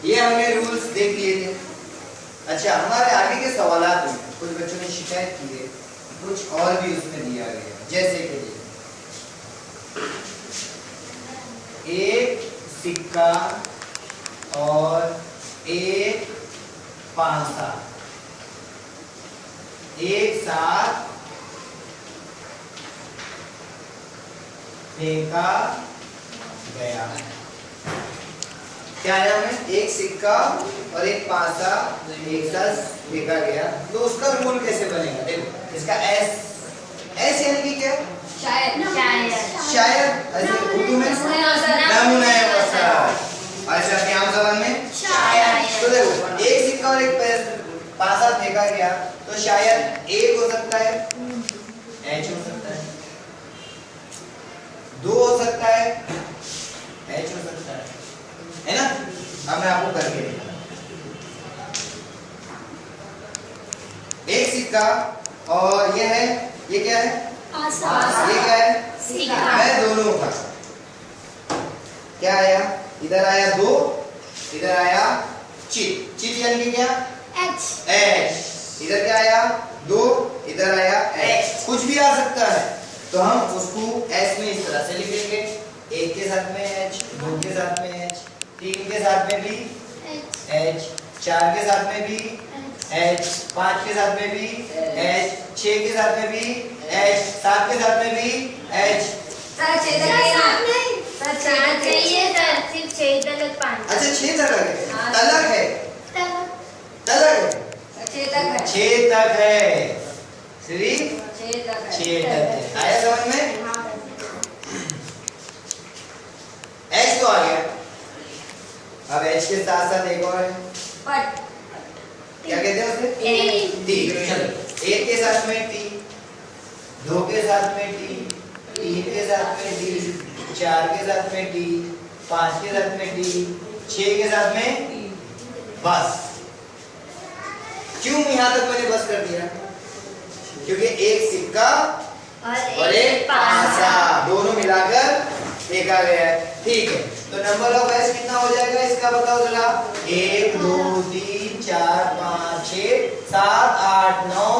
ये हमने रूल्स देख लिए थे। अच्छा, हमारे आगे के सवालात में कुछ बच्चों ने शिकायत की है, कुछ और भी उसमें दिया गया है। जैसे कि एक सिक्का और एक पांसा एक साथ फेंका गया है। क्या है हमें? एक सिक्का और एक पांसा एक साथ फेंका गया, तो उसका रूल कैसे बनेगा? देखो, इसका एस यानी कि क्या? शायद उर्दू में नमूना वसा। अच्छा, क्या जबान में? शायद। तो देखो, एक सिक्का और एक पांसा फेंका गया, तो शायद एक हो सकता है, एच हो सकता है, दो हो सकता है, एच हो सकता है ना? अब मैं आपको करके दिखाता हूं। एक सिक्का और ये है, ये क्या है? ये क्या है? मैं दोनों का क्या आया? इधर आया दो, इधर आया चित। चित यानी कि क्या? एच। इधर क्या आया? दो, इधर आया एच। कुछ भी आ सकता है, तो हम उसको एच में इस तरह से लिखेंगे। एक के साथ में एच, दो के साथ में एच, तीन के साथ में भी एच, चार के साथ में भी एच, पांच के साथ में भी एच, छह के साथ में भी एच, सात के साथ में भी एच। अच्छा, छह तक है, तलक है, छह तक है, सिर्फ छह तक है। आया समझ में? एच तो आ गया। अब एच के साथ साथ एक और है, क्या कहते हैं उसे? टी। चलो, एक के साथ में टी, दो के साथ में टी, तीन के साथ में टी, चार के साथ में टी, पांच के साथ में टी, छह के साथ में बस। क्यों यहां तक मैंने बस कर दिया? क्योंकि एक सिक्का और एक पांसा दोनों मिलाकर फेंका गया है। ठीक है, तो नंबर ऑफ एस कितना हो जाएगा इसका बताओ जरा? 1 2 3 4 5 6 7 8 9